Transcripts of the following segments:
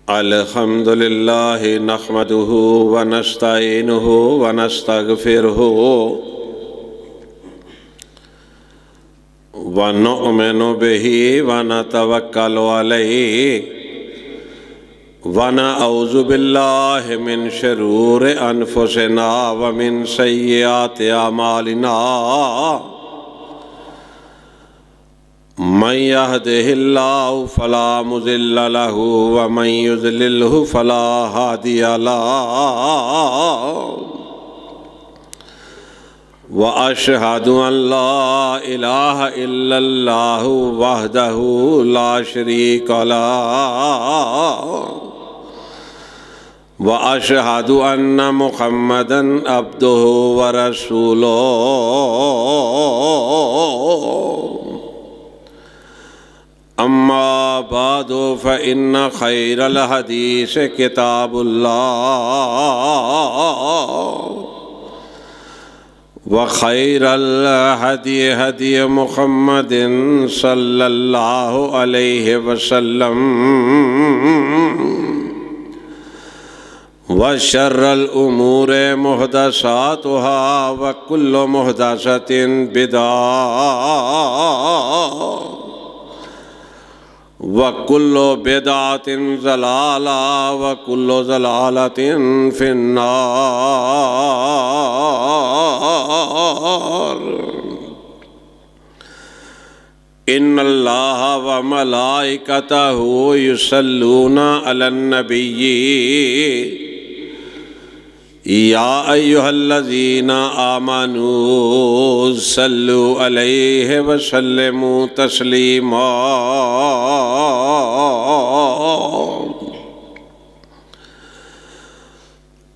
الحمد للہ نحمدہ ونستعینہ ونستغفرہ ونؤمن بہ ونتوکل علیہ ونعوذ باللہ من شرور انفسنا ومن سیئات اعمالنا من يهده الله فلا مضل له ومن يضلله فلا هادي له وأشهد أن لا إله إلا الله وحده لا شريك له وأشهد أن محمدًا عبده ورسوله اما بعد فإن خير الحديث كتاب الله وخير الهدي هدي محمد صلى الله عليه وسلم وشر الأمور محدثاتها وكل محدثة بدعة وَكُلُّ بِدْعَةٍ ضَلَالَةٍ وَكُلُّ ضَلَالَةٍ فِي النَّارِ إِنَّ اللَّهَ وَمَلَائِكَتَهُ يُصَلُّونَ عَلَى النَّبِيِّ يَا أَيُّهَا الَّذِينَ آمَنُوا صَلُّوا عَلَيْهِ وَسَلِّمُوا تَسْلِيمًا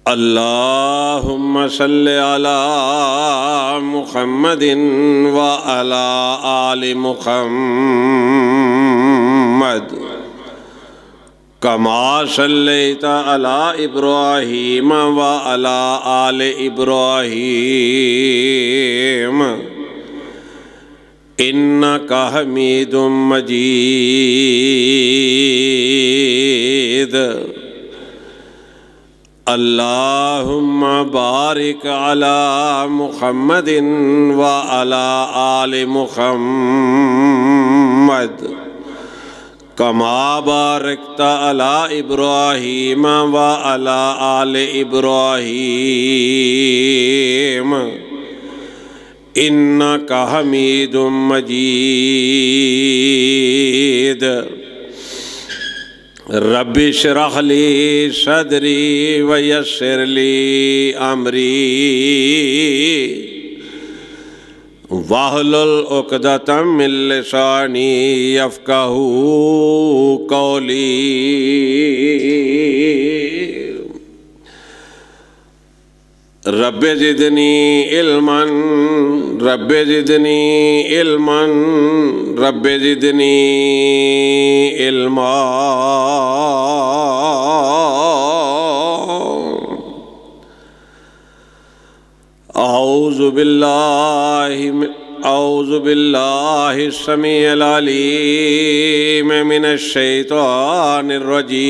اللهم صل على محمد وعلى آل محمد كما صليت على إبراهيم وعلى آل إبراهيم إنك حميد مجيد اللهم بارك على محمد وعلى آل محمد كما باركت على إبراهيم وعلى آل إبراهيم إنك حميد مجيد رب اشرح لي صدري ويسر لي أمري واحلل عقدة من لساني يفقهوا قولي رب زدنی علما رب زدنی علما رب زدنی علما اعوذ باللہ السمیع العلیم من الشیطان الرجیم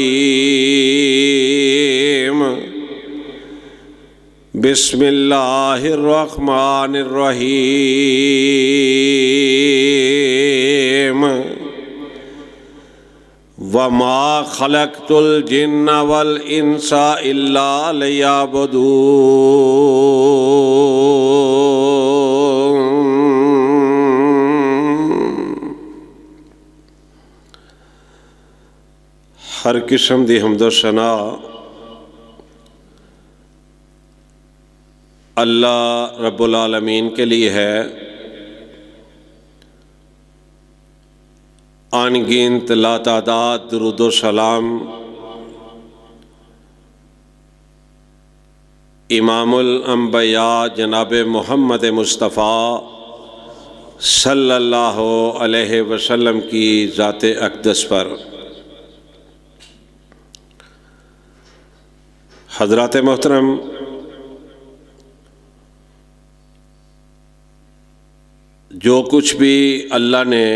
بسم اللہ الرحمن الرحیم وما خلقت الجن والانس الا لیعبدون۔ ہر قسم دی حمد و ثنا اللہ رب العالمین کے لیے ہے۔ آن گنت لا تعداد درود و سلام امام الانبیاء جناب محمد مصطفیٰ صلی اللہ علیہ وسلم کی ذات اقدس پر۔ حضرات محترم، جو کچھ بھی اللہ نے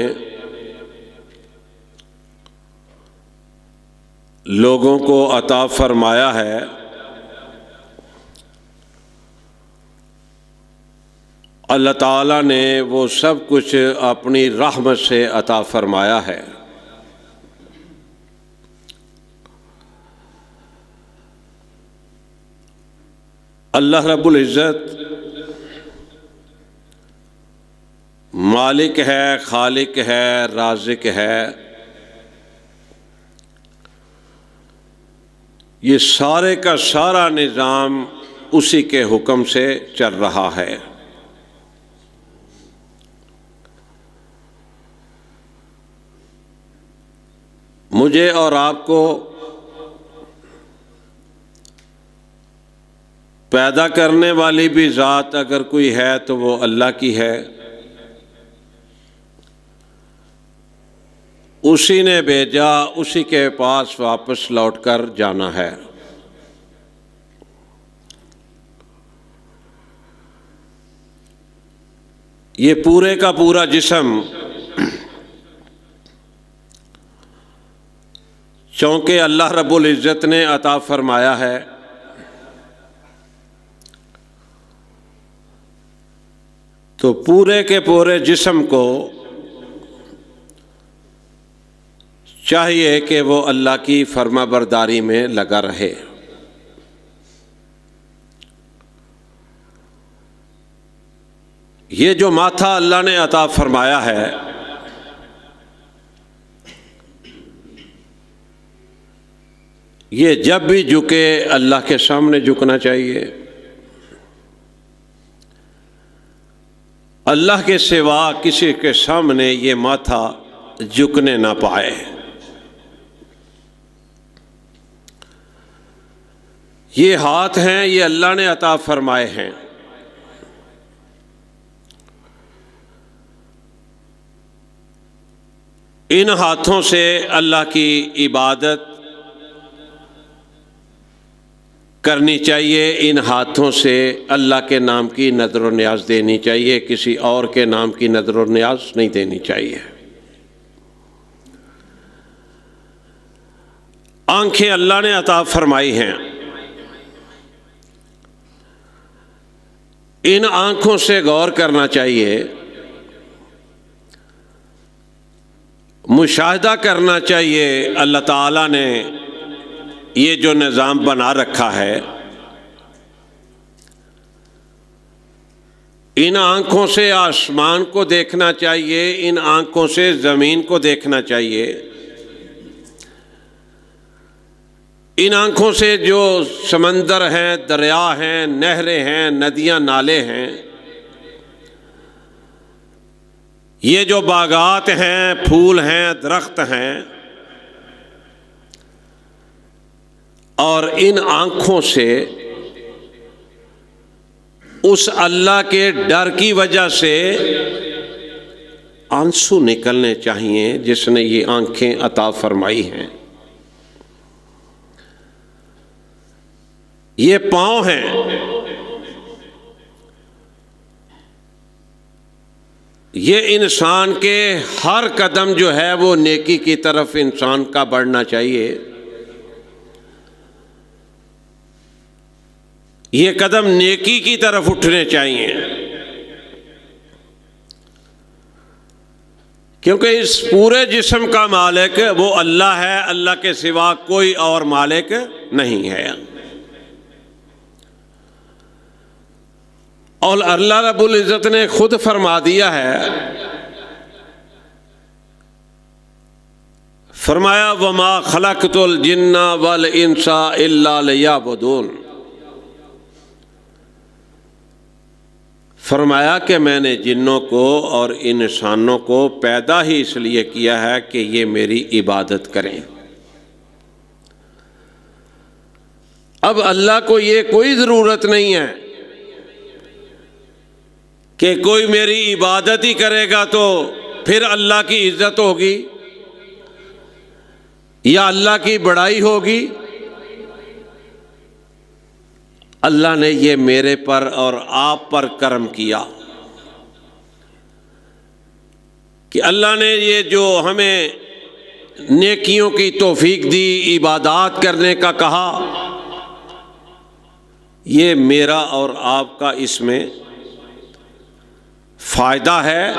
لوگوں کو عطا فرمایا ہے، اللہ تعالیٰ نے وہ سب کچھ اپنی رحمت سے عطا فرمایا ہے۔ اللہ رب العزت مالک ہے، خالق ہے، رازق ہے، یہ سارے کا سارا نظام اسی کے حکم سے چل رہا ہے۔ مجھے اور آپ کو پیدا کرنے والی بھی ذات اگر کوئی ہے تو وہ اللہ کی ہے، اسی نے بھیجا، اسی کے پاس واپس لوٹ کر جانا ہے۔ یہ پورے کا پورا جسم چونکہ اللہ رب العزت نے عطا فرمایا ہے، تو پورے کے پورے جسم کو چاہیے کہ وہ اللہ کی فرما برداری میں لگا رہے۔ یہ جو ماتھا اللہ نے عطا فرمایا ہے، یہ جب بھی جھکے اللہ کے سامنے جھکنا چاہیے، اللہ کے سوا کسی کے سامنے یہ ماتھا جھکنے نہ پائے۔ یہ ہاتھ ہیں، یہ اللہ نے عطا فرمائے ہیں، ان ہاتھوں سے اللہ کی عبادت کرنی چاہیے، ان ہاتھوں سے اللہ کے نام کی نظر و نیاز دینی چاہیے، کسی اور کے نام کی نظر و نیاز نہیں دینی چاہیے۔ آنکھیں اللہ نے عطا فرمائی ہیں، ان آنکھوں سے غور کرنا چاہیے، مشاہدہ کرنا چاہیے اللہ تعالیٰ نے یہ جو نظام بنا رکھا ہے۔ ان آنکھوں سے آسمان کو دیکھنا چاہیے، ان آنکھوں سے زمین کو دیکھنا چاہیے، ان آنکھوں سے جو سمندر ہیں، دریا ہیں، نہریں ہیں، ندیاں، نالے ہیں، یہ جو باغات ہیں، پھول ہیں، درخت ہیں، اور ان آنکھوں سے اس اللہ کے ڈر کی وجہ سے آنسو نکلنے چاہیے جس نے یہ آنکھیں عطا فرمائی ہیں۔ یہ پاؤں ہیں، یہ انسان کے ہر قدم جو ہے وہ نیکی کی طرف انسان کا بڑھنا چاہیے۔ یہ قدم نیکی کی طرف اٹھنے چاہیے، کیونکہ اس پورے جسم کا مالک وہ اللہ ہے، اللہ کے سوا کوئی اور مالک نہیں ہے۔ اور اللہ رب العزت نے خود فرما دیا ہے، فرمایا وَمَا خَلَقْتُ الْجِنَّ وَالْإِنسَ إِلَّا لِيَعْبُدُونِ، فرمایا کہ میں نے جنوں کو اور انسانوں کو پیدا ہی اس لیے کیا ہے کہ یہ میری عبادت کریں۔ اب اللہ کو یہ کوئی ضرورت نہیں ہے کہ کوئی میری عبادت ہی کرے گا تو پھر اللہ کی عزت ہوگی یا اللہ کی بڑائی ہوگی۔ اللہ نے یہ میرے پر اور آپ پر کرم کیا کہ اللہ نے یہ جو ہمیں نیکیوں کی توفیق دی، عبادات کرنے کا کہا، یہ میرا اور آپ کا اس میں فائدہ ہے۔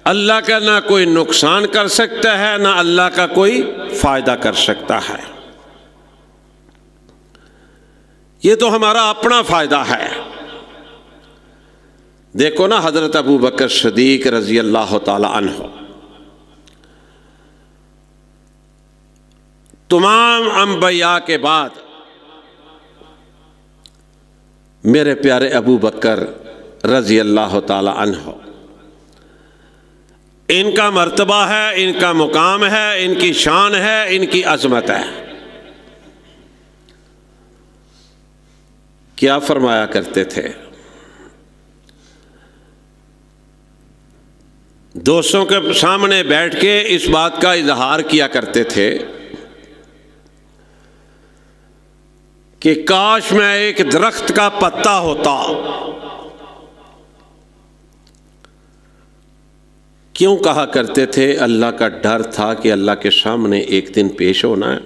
اللہ کا نہ کوئی نقصان کر سکتا ہے، نہ اللہ کا کوئی فائدہ کر سکتا ہے۔ یہ تو ہمارا اپنا فائدہ ہے۔ دیکھو نا حضرت ابو بکر صدیق رضی اللہ تعالی عنہ، تمام انبیاء کے بعد میرے پیارے ابو بکر رضی اللہ تعالی عنہ، ان کا مرتبہ ہے، ان کا مقام ہے، ان کی شان ہے، ان کی عظمت ہے۔ کیا فرمایا کرتے تھے؟ دوستوں کے سامنے بیٹھ کے اس بات کا اظہار کیا کرتے تھے کہ کاش میں ایک درخت کا پتا ہوتا۔ کیوں کہا کرتے تھے؟ اللہ کا ڈر تھا کہ اللہ کے سامنے ایک دن پیش ہونا ہے،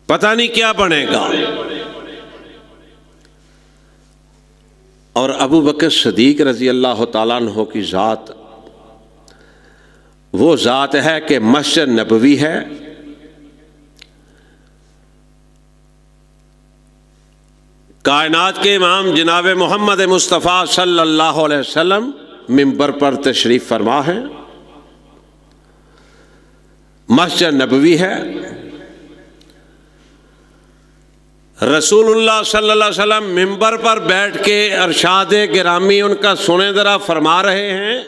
پتہ نہیں کیا بنے گا۔ اور ابو بکر صدیق رضی اللہ تعالیٰ عنہ کی ذات وہ ذات ہے کہ مسجد نبوی ہے، کائنات کے امام جناب محمد مصطفیٰ صلی اللہ علیہ وسلم منبر پر تشریف فرما ہے، مسجد نبوی ہے، رسول اللہ صلی اللہ علیہ وسلم منبر پر بیٹھ کے ارشاد گرامی ان کا سنیں ذرا، فرما رہے ہیں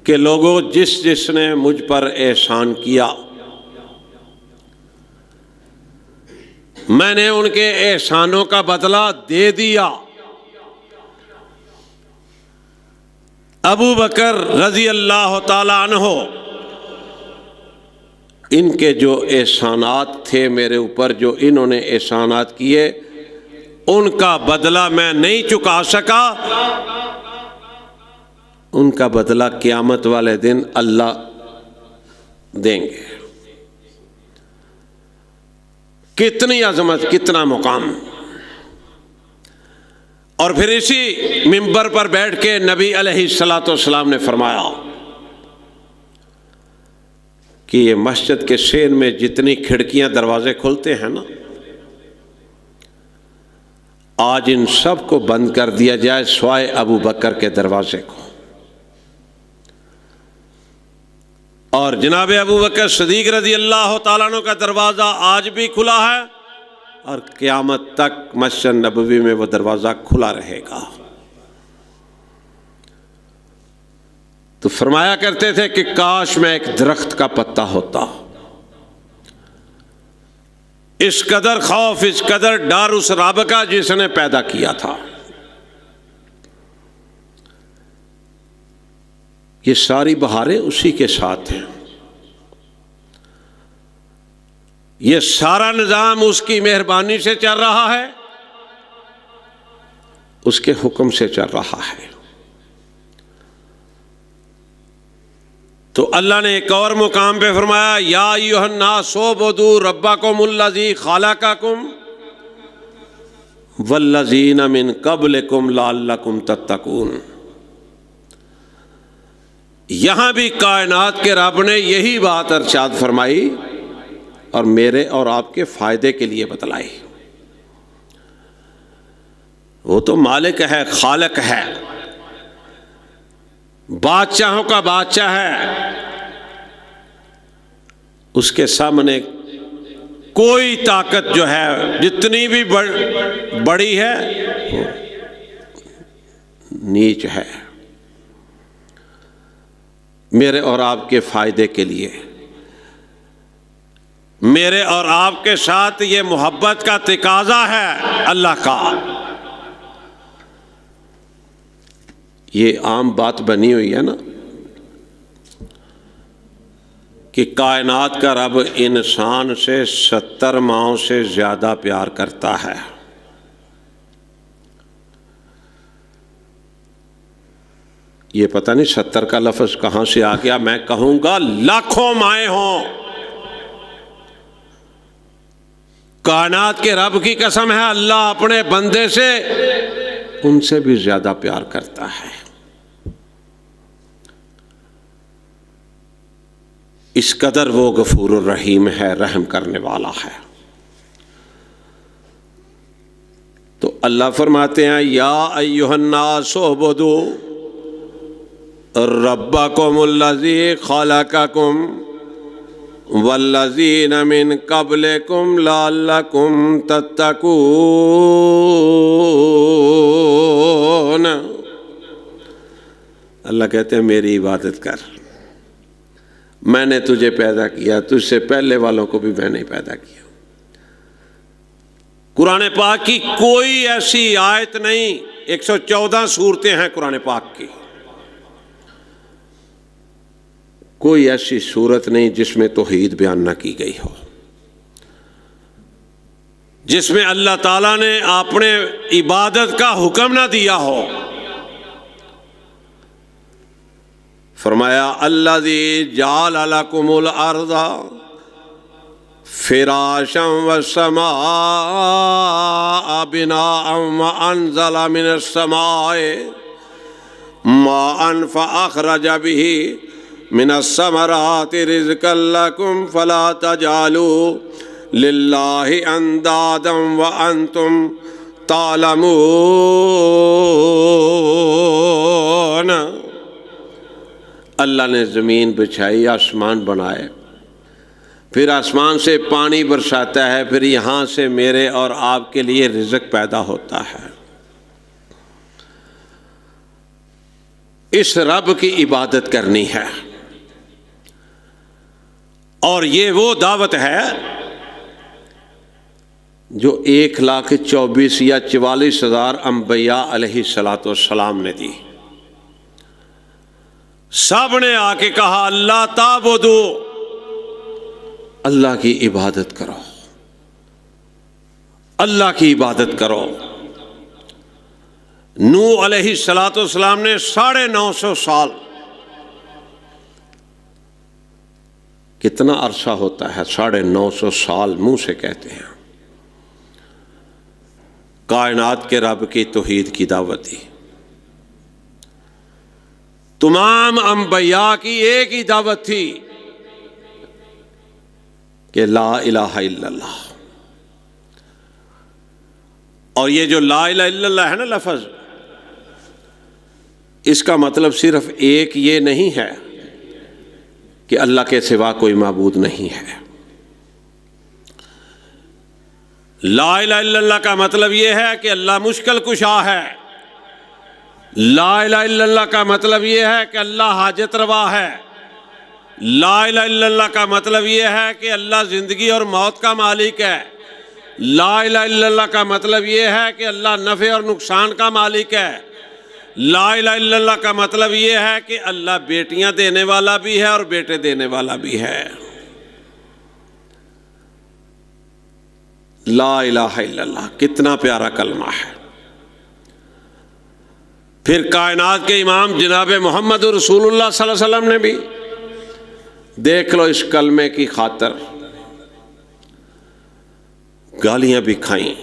کہ لوگوں، جس جس نے مجھ پر احسان کیا میں نے ان کے احسانوں کا بدلہ دے دیا۔ ابو بکر رضی اللہ تعالی عنہ، ان کے جو احسانات تھے میرے اوپر، جو انہوں نے احسانات کیے، ان کا بدلہ میں نہیں چکا سکا، ان کا بدلہ قیامت والے دن اللہ دیں گے۔ کتنی عظمت، کتنا مقام! اور پھر اسی منبر پر بیٹھ کے نبی علیہ الصلاۃ والسلام نے فرمایا کہ یہ مسجد کے سین میں جتنی کھڑکیاں دروازے کھلتے ہیں نا، آج ان سب کو بند کر دیا جائے سوائے ابو بکر کے دروازے کو، اور جناب ابو بکر صدیق رضی اللہ تعالیٰ عنہ کا دروازہ آج بھی کھلا ہے، اور قیامت تک مسجد نبوی میں وہ دروازہ کھلا رہے گا۔ تو فرمایا کرتے تھے کہ کاش میں ایک درخت کا پتا ہوتا۔ اس قدر خوف، اس قدر ڈر اس رب کا جس نے پیدا کیا تھا۔ یہ ساری بہاریں اسی کے ساتھ ہیں، یہ سارا نظام اس کی مہربانی سے چل رہا ہے، اس کے حکم سے چل رہا ہے۔ تو اللہ نے ایک اور مقام پہ فرمایا، یا ایھا الناس اعبدوا ربکم الذی خلقکم والذین من قبلکم لعلکم تتقون۔ یہاں بھی کائنات کے رب نے یہی بات ارشاد فرمائی اور میرے اور آپ کے فائدے کے لیے بتلائی۔ وہ تو مالک ہے، خالق ہے، بادشاہوں کا بادشاہ ہے، اس کے سامنے کوئی طاقت جو ہے جتنی بھی بڑی ہے نیچ ہے۔ میرے اور آپ کے فائدے کے لیے، میرے اور آپ کے ساتھ یہ محبت کا تقاضا ہے اللہ کا۔ یہ عام بات بنی ہوئی ہے نا کہ کائنات کا رب انسان سے 70 ماؤں سے زیادہ پیار کرتا ہے۔ یہ پتہ نہیں 70 کا لفظ کہاں سے آ گیا. میں کہوں گا لاکھوں مائیں ہوں، کائنات کے رب کی قسم ہے، اللہ اپنے بندے سے ان سے بھی زیادہ پیار کرتا ہے. اس قدر وہ غفور الرحیم ہے، رحم کرنے والا ہے. تو اللہ فرماتے ہیں یا ایھا الناس اعبدوا ربکم الذی خلقکم والذین من قبلکم لعلکم تتقون. اللہ کہتے ہیں میری عبادت کر، میں نے تجھے پیدا کیا، تجھ سے پہلے والوں کو بھی میں نے پیدا کیا. قرآن پاک کی کوئی ایسی آیت نہیں، 114 سورتیں ہیں قرآن پاک کی، کوئی ایسی سورت نہیں جس میں توحید بیان نہ کی گئی ہو، جس میں اللہ تعالیٰ نے اپنے عبادت کا حکم نہ دیا ہو. فرمایا الذی جعل لکم الارض فراشا والسماء بناء وانزل من السماء ماء فاخرج به من الثمرات رزقا لکم فلا تجعلوا للہ اندادا وانتم تعلمون. اللہ نے زمین بچھائی، آسمان بنائے، پھر آسمان سے پانی برساتا ہے، پھر یہاں سے میرے اور آپ کے لیے رزق پیدا ہوتا ہے. اس رب کی عبادت کرنی ہے، اور یہ وہ دعوت ہے جو 1,24,000 یا 44,000 انبیاء علیہ السلام نے دی. سب نے آ کے کہا اللہ تعبدو، اللہ کی عبادت کرو، اللہ کی عبادت کرو. نوح علیہ السلام نے 950 سال، کتنا عرصہ ہوتا ہے 950 سال، منہ سے کہتے ہیں، کائنات کے رب کی توحید کی دعوت دی. تمام انبیاء کی ایک ہی دعوت تھی کہ لا الہ الا اللہ. اور یہ جو لا الہ الا اللہ ہے نا لفظ، اس کا مطلب صرف ایک یہ نہیں ہے کہ اللہ کے سوا کوئی معبود نہیں ہے. لا الہ الا اللہ کا مطلب یہ ہے کہ اللہ مشکل کشا ہے. لا الہ الا اللہ کا مطلب یہ ہے کہ اللہ حاجت روا ہے. لا الہ الا اللہ کا مطلب یہ ہے کہ اللہ زندگی اور موت کا مالک ہے. لا الہ الا اللہ کا مطلب یہ ہے کہ اللہ نفع اور نقصان کا مالک ہے. لا الہ الا اللہ کا مطلب یہ ہے کہ اللہ بیٹیاں دینے والا بھی ہے اور بیٹے دینے والا بھی ہے. لا الہ الا اللہ کتنا پیارا کلمہ ہے. پھر کائنات کے امام جناب محمد رسول اللہ صلی اللہ علیہ وسلم نے بھی دیکھ لو اس کلمے کی خاطر گالیاں بھی کھائیں،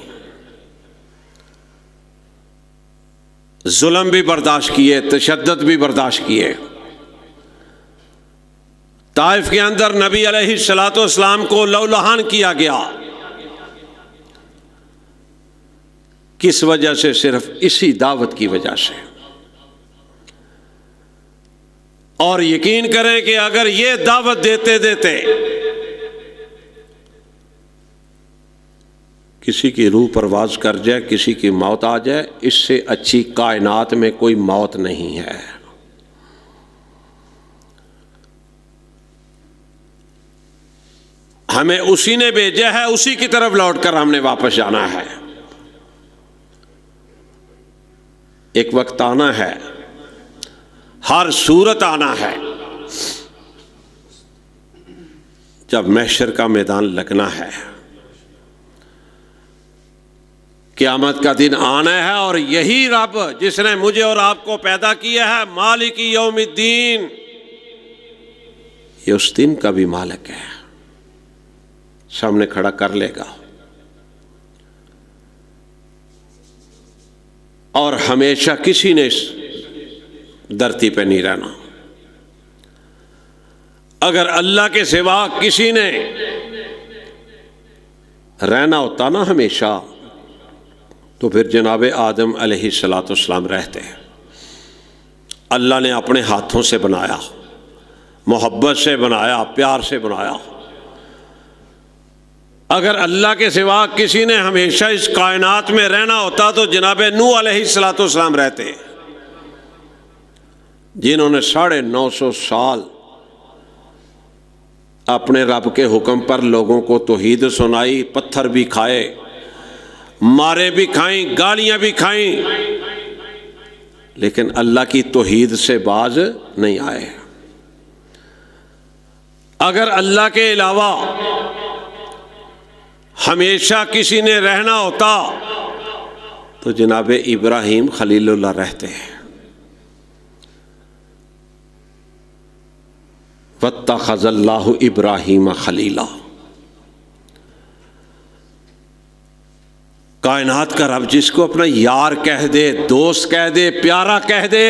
ظلم بھی برداشت کیے، تشدد بھی برداشت کیے. طائف کے اندر نبی علیہ السلام کو لولہان کیا گیا. کس وجہ سے؟ صرف اسی دعوت کی وجہ سے. اور یقین کریں کہ اگر یہ دعوت دیتے دیتے کسی کی روح پرواز کر جائے، کسی کی موت آ جائے، اس سے اچھی کائنات میں کوئی موت نہیں ہے. ہمیں اسی نے بھیجا ہے، اسی کی طرف لوٹ کر ہم نے واپس جانا ہے. ایک وقت آنا ہے، ہر صورت آنا ہے، جب محشر کا میدان لگنا ہے قیامت کا دن آنا ہے، اور یہی رب جس نے مجھے اور آپ کو پیدا کیا ہے، مالک یوم الدین، یہ اس دن کا بھی مالک ہے، سامنے کھڑا کر لے گا، اور ہمیشہ کسی نے اس دھرتی پہ نہیں رہنا۔ اگر اللہ کے سوا کسی نے رہنا ہوتا نا ہمیشہ، تو پھر جناب آدم علیہ السلام رہتے ہیں۔ اللہ نے اپنے ہاتھوں سے بنایا، محبت سے بنایا، پیار سے بنایا۔ اگر اللہ کے سوا کسی نے ہمیشہ اس کائنات میں رہنا ہوتا تو جناب نوح علیہ السلام رہتے، جنہوں نے 950 سال اپنے رب کے حکم پر لوگوں کو توحید سنائی، پتھر بھی کھائے، مارے بھی کھائیں، گالیاں بھی کھائیں، لیکن اللہ کی توحید سے باز نہیں آئے۔ اگر اللہ کے علاوہ ہمیشہ کسی نے رہنا ہوتا تو جناب ابراہیم خلیل اللہ رہتے ہیں۔ وَاتَّخَذَ اللَّهُ إِبْرَاهِيمَ خَلِيلًا۔ کائنات کا رب جس کو اپنا یار کہہ دے، دوست کہہ دے، پیارا کہہ دے،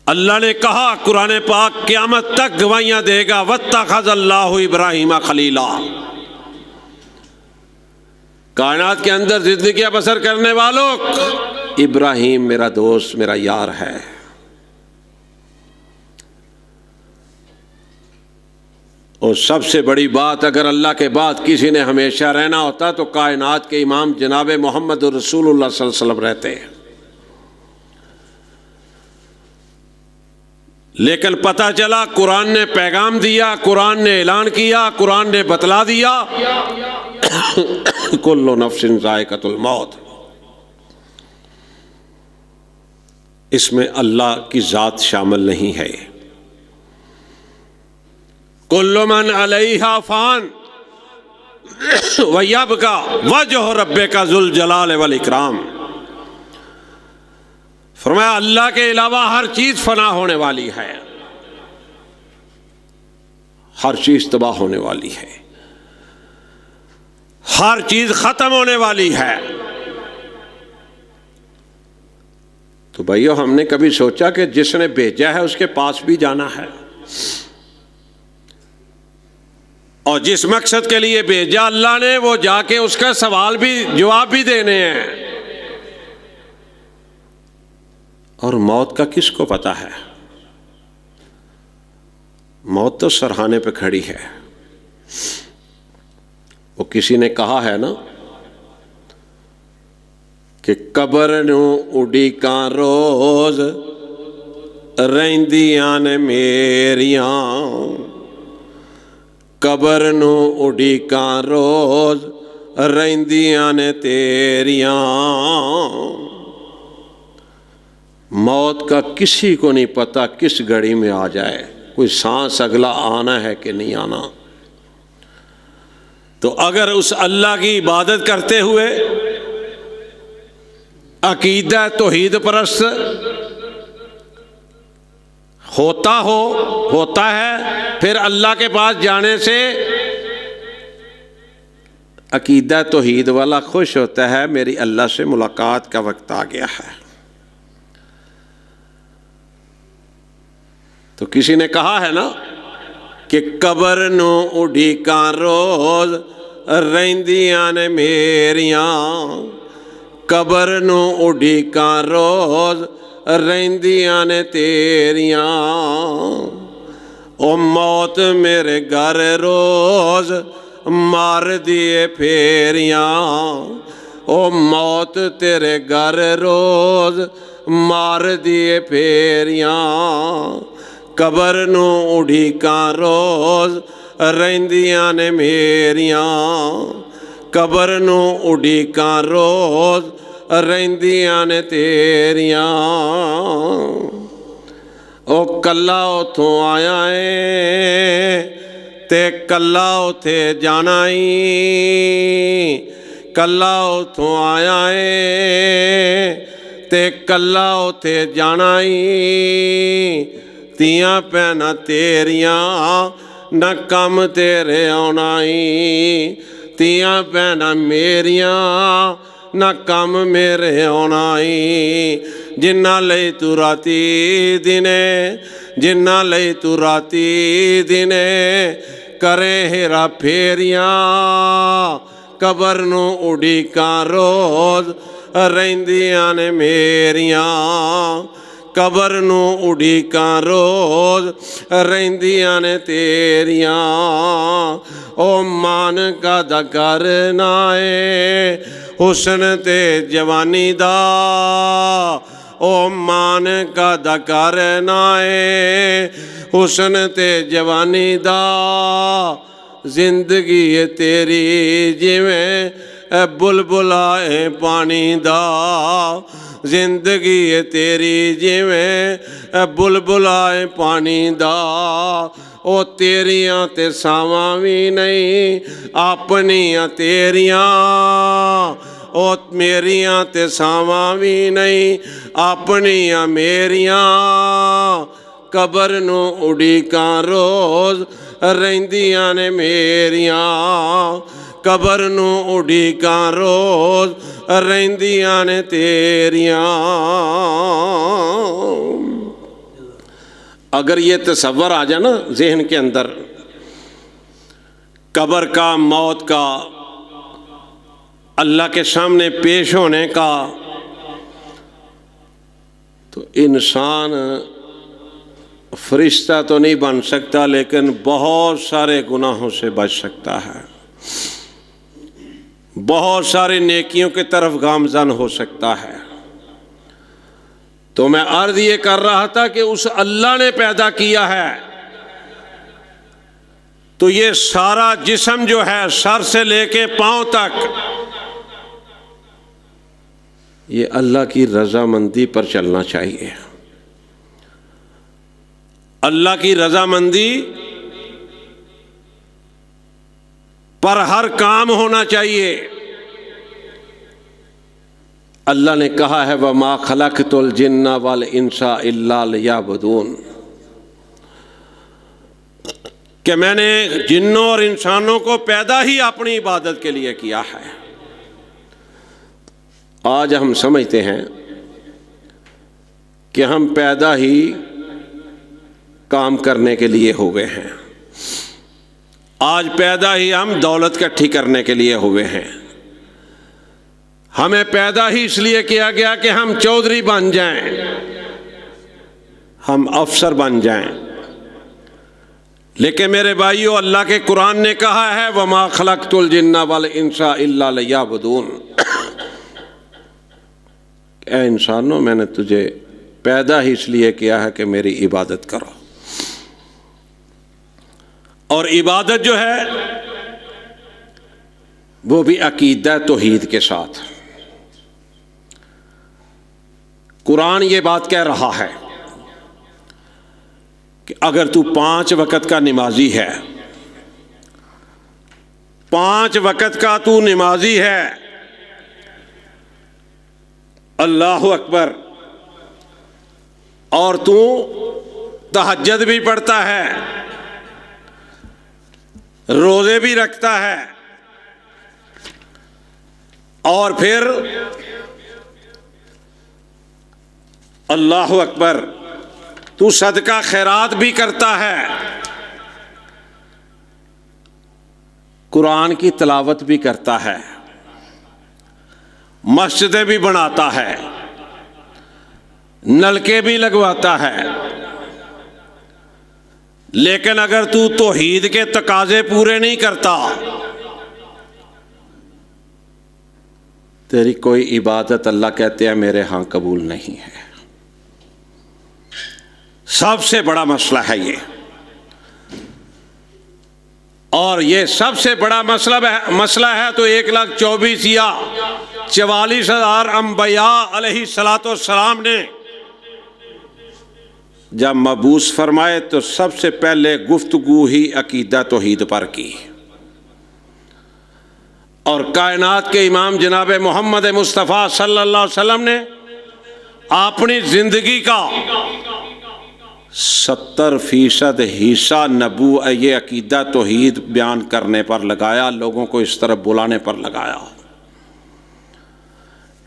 اللہ نے کہا قرآن پاک قیامت تک گواہیاں دے گا، وَاتَّخَذَ اللَّهُ إِبْرَاهِيمَ خَلِيلًا۔ کائنات کے اندر زندگیاں بسر کرنے والوں، ابراہیم میرا دوست، میرا یار ہے۔ اور سب سے بڑی بات، اگر اللہ کے بعد کسی نے ہمیشہ رہنا ہوتا تو کائنات کے امام جناب محمد رسول اللہ صلی اللہ علیہ وسلم رہتے ہیں۔ لیکن پتہ چلا قرآن نے پیغام دیا، قرآن نے اعلان کیا، قرآن نے بتلا دیا، کل نفس ذائقۃ الموت۔ اس میں اللہ کی ذات شامل نہیں ہے۔ کل من علیہا فان ویبقی وجہ ربک ذو الجلال والاکرام۔ فرمایا اللہ کے علاوہ ہر چیز فنا ہونے والی ہے، ہر چیز تباہ ہونے والی ہے، ہر چیز ختم ہونے والی ہے۔ تو بھائیو، ہم نے کبھی سوچا کہ جس نے بھیجا ہے اس کے پاس بھی جانا ہے، اور جس مقصد کے لیے بھیجا اللہ نے وہ جا کے اس کا سوال بھی جواب بھی دینے ہیں۔ اور موت کا کس کو پتا ہے؟ موت تو سرہانے پہ کھڑی ہے۔ وہ کسی نے کہا ہے نا کہ قبر نو اڈی کان روز رہندیاں نے میریاں، قبر نو اڈی کان روز رہندیاں نے تیریاں۔ موت کا کسی کو نہیں پتا کس گھڑی میں آ جائے، کوئی سانس اگلا آنا ہے کہ نہیں آنا۔ تو اگر اس اللہ کی عبادت کرتے ہوئے عقیدہ توحید پرست ہوتا ہے، پھر اللہ کے پاس جانے سے عقیدہ توحید والا خوش ہوتا ہے، میری اللہ سے ملاقات کا وقت آ گیا ہے۔ تو کسی نے کہا ہے نا کہ قبر نو اڈی کان روز رہندیاں نے میریاں، قبر نو اڈی کان روز رہندیاں نے تیریاں۔ او موت میرے گھر روز مار دیے پھیریاں، او موت تیرے گھر روز مار دیے پھیریاں۔ قبر نو اڈی کان روز رہندیاں نے میریاں، قبر نو اڈی کان روز رہندیاں نے تیریاں۔ او کلا اتھوں آیا ہے تے کلا اتھے جانا ای کلا اتھوں آیا اے تے کلا اتھے جانا ای تیاں پینا تیریاں نہ کم تیرے آنا ای تیاں پینا میریاں نہ کم میرے آنا ای جنہ لئی تو راتی دینے جنہ لئی تو راتی دینے کرے ہیرا پھیریاں قبر نو اڑی کان روز رہندیاں نے میریاں قبر نو اڑی کان روز رہندیاں نے تیریاں او مان کا دا کرنا اے حسن تے جوانی دا او مان کا دا کرنا اے حسن تے جوانی دا زندگی ہے تیری جویں بلبل آئے پانی دا زندگی ہے تیری جویں بلبل آئے پانی دا او تیریاں تے ساواں وی نہیں اپنیاں تیریاں او میریاں تے ساواں وی نہیں اپنیاں میریاں قبر نو اڑی کان روز رہندیاں نے میریاں قبر نو اڑی کان روز رہندیاں نے تیریاں اگر یہ تصور آ جائے نا ذہن کے اندر قبر کا موت کا اللہ کے سامنے پیش ہونے کا تو انسان فرشتہ تو نہیں بن سکتا لیکن بہت سارے گناہوں سے بچ سکتا ہے بہت سارے نیکیوں کی طرف گامزن ہو سکتا ہے تو میں عرض یہ کر رہا تھا کہ اس اللہ نے پیدا کیا ہے تو یہ سارا جسم جو ہے سر سے لے کے پاؤں تک یہ اللہ کی رضامندی پر چلنا چاہیے اللہ کی رضامندی پر ہر کام ہونا چاہیے اللہ نے کہا ہے وَمَا خَلَقْتُ الْجِنَّ وَالْإِنسَ إِلَّا لِيَعْبُدُونَ کہ میں نے جنوں اور انسانوں کو پیدا ہی اپنی عبادت کے لیے کیا ہے آج ہم سمجھتے ہیں کہ ہم پیدا ہی کام کرنے کے لیے ہوئے ہیں آج پیدا ہی ہم دولت اکٹھی کرنے کے لیے ہوئے ہیں ہمیں پیدا ہی اس لیے کیا گیا کہ ہم چودھری بن جائیں ہم افسر بن جائیں لیکن میرے بھائیو اللہ کے قرآن نے کہا ہے وَمَا خَلَقْتُ الْجِنَّ وَالْإِنسَ إِلَّا لِيَعْبُدُونَ اے انسانوں میں نے تجھے پیدا ہی اس لیے کیا ہے کہ میری عبادت کرو اور عبادت جو ہے وہ بھی عقیدہ توحید کے ساتھ قرآن یہ بات کہہ رہا ہے کہ اگر تو 5 وقت کا نمازی ہے 5 وقت کا تو نمازی ہے اللہ اکبر اور تو تہجد بھی پڑھتا ہے روزے بھی رکھتا ہے اور پھر اللہ اکبر تو صدقہ خیرات بھی کرتا ہے قرآن کی تلاوت بھی کرتا ہے مسجدیں بھی بناتا ہے نلکے بھی لگواتا ہے لیکن اگر تو توحید کے تقاضے پورے نہیں کرتا تیری کوئی عبادت اللہ کہتے ہیں میرے ہاں قبول نہیں ہے سب سے بڑا مسئلہ ہے یہ اور یہ سب سے بڑا مسئلہ ہے تو 1,24,000 یا 44,000 انبیاء علیہ السلام نے جب مبعوث فرمائے تو سب سے پہلے گفتگو ہی عقیدہ توحید پر کی، اور کائنات کے امام جناب محمد مصطفیٰ صلی اللہ علیہ وسلم نے اپنی زندگی کا 70% حصہ یہ عقیدہ توحید بیان کرنے پر لگایا، لوگوں کو اس طرف بلانے پر لگایا۔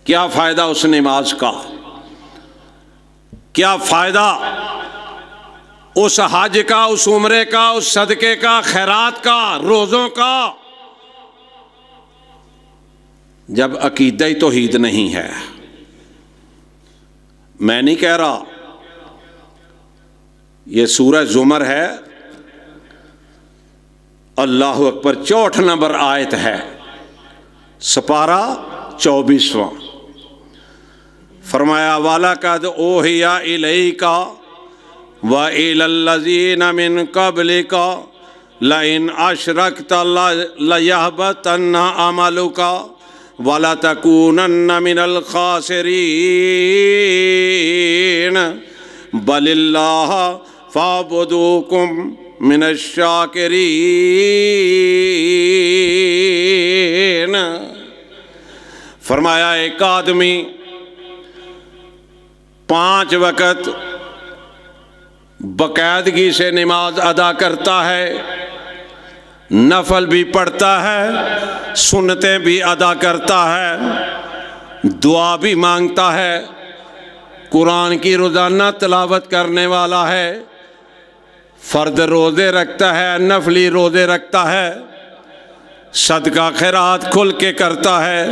کیا فائدہ اس نماز کا، کیا فائدہ اس حج کا، اس عمرے کا، اس صدقے کا، خیرات کا، روزوں کا، جب عقیدہ توحید نہیں ہے؟ میں نہیں کہہ رہا، یہ سورہ زمر ہے، اللہ اکبر، 64 نمبر آیت ہے، سپارہ 24واں۔ فرمایا وَلَقَدْ أُوحِيَ إِلَيْكَ وَإِلَى الَّذِينَ مِن قَبْلِكَ لَئِنْ أَشْرَكْتَ لَيَحْبَطَنَّ عَمَلُكَ وَلَتَكُونَنَّ مِنَ الْخَاسِرِينَ بَلِ اللَّهَ فَاعْبُدُوكُم مِّنَ الشَّاكِرِينَ۔ فرمایا ایک آدمی 5 وقت باقاعدگی سے نماز ادا کرتا ہے، نفل بھی پڑھتا ہے، سنتیں بھی ادا کرتا ہے، دعا بھی مانگتا ہے، قرآن کی روزانہ تلاوت کرنے والا ہے، فرض روزے رکھتا ہے، نفلی روزے رکھتا ہے، صدقہ خیرات کھل کے کرتا ہے،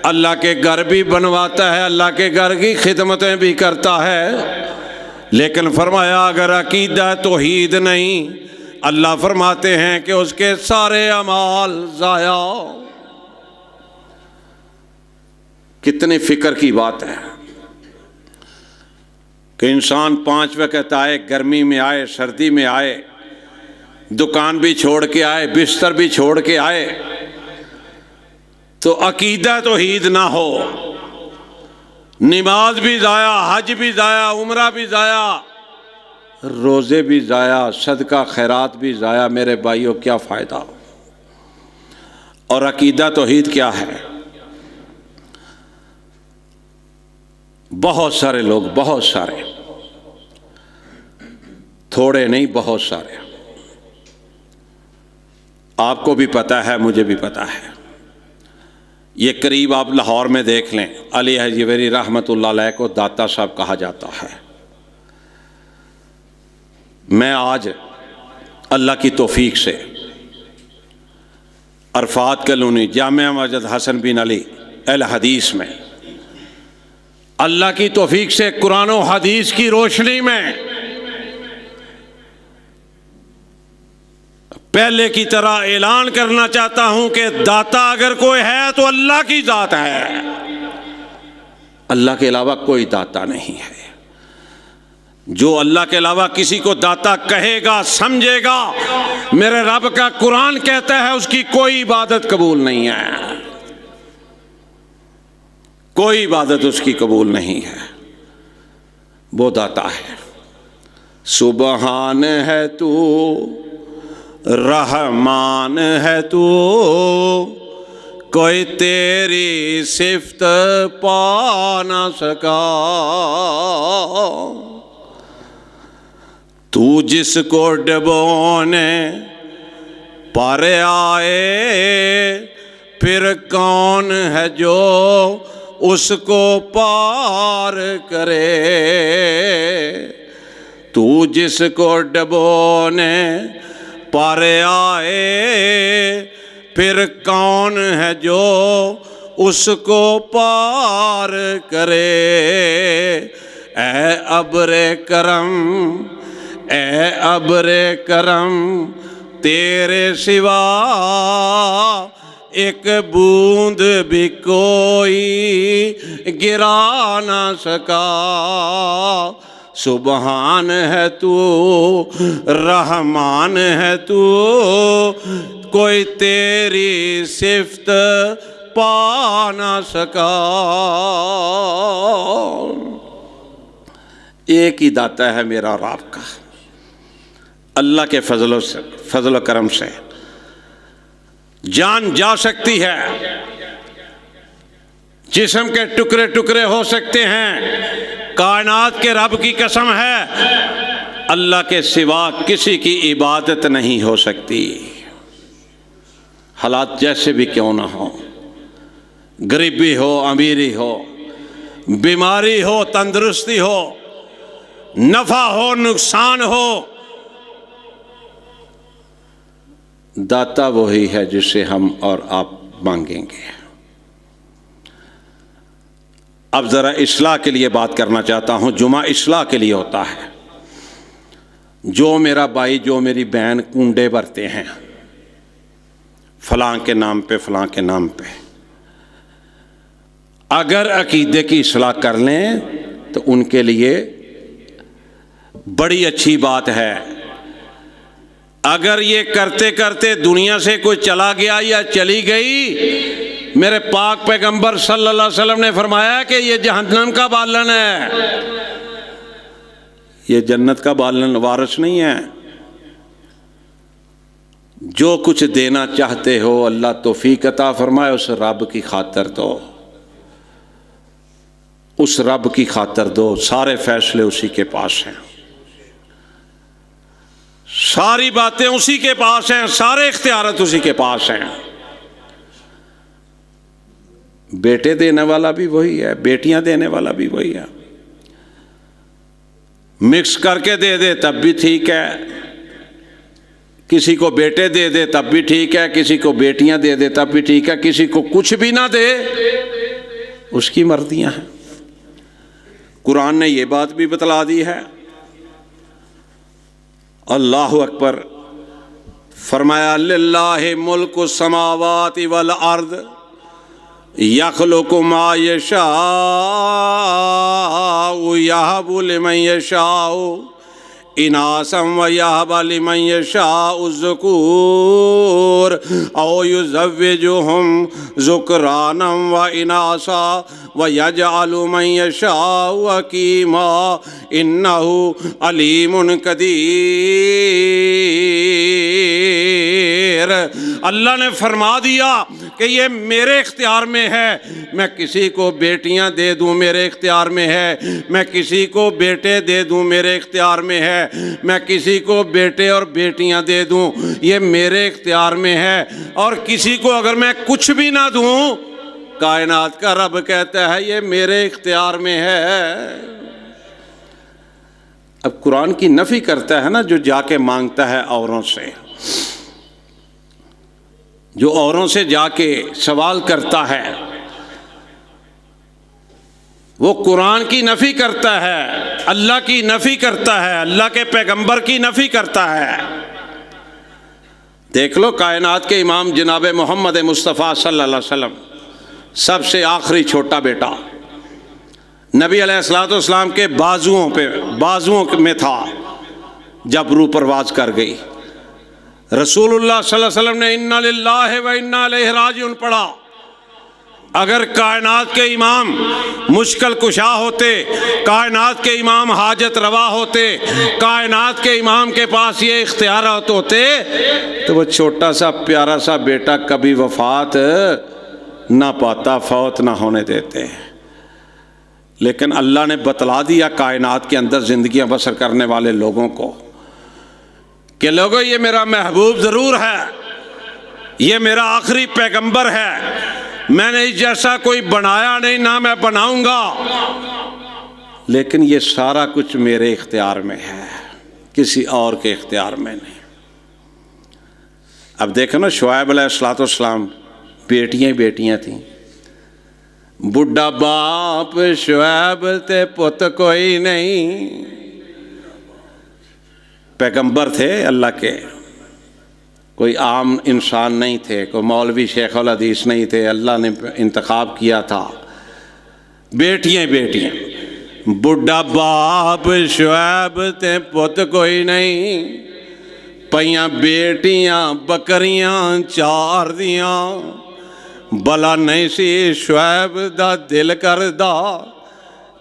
اللہ کے گھر بھی بنواتا ہے، اللہ کے گھر کی خدمتیں بھی کرتا ہے، لیکن فرمایا اگر عقیدہ توحید نہیں، اللہ فرماتے ہیں کہ اس کے سارے اعمال ضائع۔ کتنی فکر کی بات ہے کہ انسان 5 وقت آئے، گرمی میں آئے، سردی میں آئے، دکان بھی چھوڑ کے آئے، بستر بھی چھوڑ کے آئے، تو عقیدہ توحید نہ ہو، نماز بھی ضائع، حج بھی ضائع، عمرہ بھی ضائع، روزے بھی ضائع، صدقہ خیرات بھی ضائع۔ میرے بھائیوں کیا فائدہ؟ اور عقیدہ توحید کیا ہے؟ بہت سارے لوگ، بہت سارے، تھوڑے نہیں، بہت سارے، آپ کو بھی پتہ ہے، مجھے بھی پتہ ہے، یہ قریب آپ لاہور میں دیکھ لیں، علی حجویری رحمۃ اللہ علیہ کو داتا صاحب کہا جاتا ہے۔ میں آج اللہ کی توفیق سے عرفات کالونی جامعہ مسجد حسن بن علی اہل حدیث میں اللہ کی توفیق سے قرآن و حدیث کی روشنی میں پہلے کی طرح اعلان کرنا چاہتا ہوں کہ داتا اگر کوئی ہے تو اللہ کی ذات ہے، اللہ کے علاوہ کوئی داتا نہیں ہے۔ جو اللہ کے علاوہ کسی کو داتا کہے گا، سمجھے گا، میرے رب کا قرآن کہتا ہے اس کی کوئی عبادت قبول نہیں ہے، کوئی عبادت اس کی قبول نہیں ہے، وہ داتا ہے۔ سبحان ہے تو، رحمان ہے تو، کوئی تیری صفت پا نہ سکا، تو جس کو ڈبونے پر آئے پھر کون ہے جو اس کو پار کرے، تو جس کو ڈبونے پر آئے پھر کون ہے جو اس کو پار کرے، اے ابر کرم، اے ابر کرم، تیرے سوا ایک بوند بھی کوئی گرا نہ سکا، سبحان ہے تو، رحمان ہے تو، کوئی تیری صفت پا نہ سکا۔ ایک ہی داتا ہے میرا اور آپ کا، اللہ کے فضل و کرم سے جان جا سکتی ہے، جسم کے ٹکڑے ٹکڑے ہو سکتے ہیں، کائنات کے رب کی قسم ہے اللہ کے سوا کسی کی عبادت نہیں ہو سکتی، حالات جیسے بھی کیوں نہ ہو، غریبی ہو، امیری ہو، بیماری ہو، تندرستی ہو، نفع ہو، نقصان ہو، داتا وہی ہے جسے ہم اور آپ مانگیں گے۔ اب ذرا اصلاح کے لیے بات کرنا چاہتا ہوں، جمعہ اصلاح کے لیے ہوتا ہے۔ جو میرا بھائی، جو میری بہن کنڈے بھرتے ہیں فلاں کے نام پہ، فلاں کے نام پہ، اگر عقیدے کی اصلاح کر لیں تو ان کے لیے بڑی اچھی بات ہے۔ اگر یہ کرتے کرتے دنیا سے کوئی چلا گیا یا چلی گئی، میرے پاک پیغمبر صلی اللہ علیہ وسلم نے فرمایا کہ یہ جہنم کا بالن ہے، یہ جنت کا بالن وارث نہیں ہے۔ جو کچھ دینا چاہتے ہو اللہ توفیق عطا فرمائے، اس رب کی خاطر دو، اس رب کی خاطر دو، سارے فیصلے اسی کے پاس ہیں، ساری باتیں اسی کے پاس ہیں، سارے اختیارات اسی کے پاس ہیں۔ بیٹے دینے والا بھی وہی ہے، بیٹیاں دینے والا بھی وہی ہے، مکس کر کے دے دے تب بھی ٹھیک ہے، کسی کو بیٹے دے دے تب بھی ٹھیک ہے، کسی کو بیٹیاں دے دے تب بھی ٹھیک ہے، کسی کو کچھ بھی نہ دے، اس کی مرضیاں ہیں۔ قرآن نے یہ بات بھی بتلا دی ہے۔ اللہ اکبر، فرمایا للہ ملک السماوات والارض یخلق ما یشاء یہب لمن یشاء اناسا ویہب لمن یشاء الذکور او یزوجہم ذکرانا واناسا ویجعل من یشاء حکیما انہ علیم قدیر۔ اللہ نے فرما دیا کہ یہ میرے اختیار میں ہے، میں کسی کو بیٹیاں دے دوں میرے اختیار میں ہے، میں کسی کو بیٹے دے دوں میرے اختیار میں ہے، میں کسی کو بیٹے اور بیٹیاں دے دوں یہ میرے اختیار میں ہے، اور کسی کو اگر میں کچھ بھی نہ دوں، کائنات کا رب کہتا ہے یہ میرے اختیار میں ہے۔ اب قرآن کی نفی کرتا ہے نا جو جا کے مانگتا ہے اوروں سے، جو اوروں سے جا کے سوال کرتا ہے، وہ قرآن کی نفی کرتا ہے، اللہ کی نفی کرتا ہے، اللہ کے پیغمبر کی نفی کرتا ہے۔ دیکھ لو کائنات کے امام جناب محمد مصطفیٰ صلی اللہ علیہ وسلم، سب سے آخری چھوٹا بیٹا، نبی علیہ السلام کے بازوؤں میں تھا جب روح پرواز کر گئی۔ رسول اللہ صلی اللہ علیہ وسلم نے انا للہ و انا الیہ راجعون پڑھا۔ اگر کائنات کے امام مشکل کشا ہوتے، کائنات کے امام حاجت روا ہوتے، کائنات کے امام کے پاس یہ اختیارات ہوتے تو وہ چھوٹا سا پیارا سا بیٹا کبھی وفات نہ پاتا، فوت نہ ہونے دیتے۔ لیکن اللہ نے بتلا دیا کائنات کے اندر زندگیاں بسر کرنے والے لوگوں کو کہ لوگوں یہ میرا محبوب ضرور ہے، یہ میرا آخری پیغمبر ہے، میں نے اس جیسا کوئی بنایا نہیں، نہ میں بناؤں گا، لیکن یہ سارا کچھ میرے اختیار میں ہے، کسی اور کے اختیار میں نہیں۔ اب دیکھو نا شعیب علیہ السلام بیٹیاں بیٹیاں تھیں، بڈھا باپ شعیب تے پت کوئی نہیں، پیغمبر تھے اللہ کے، کوئی عام انسان نہیں تھے، کوئی مولوی شیخ الحدیث نہیں تھے، اللہ نے انتخاب کیا تھا۔ بیٹیاں بیٹیاں، بڈھا باپ شعیب تے پت کوئی نہیں، پئیاں بیٹیاں بکریاں چار دیاں، بلا نہیں سی شعیب دا دل کردا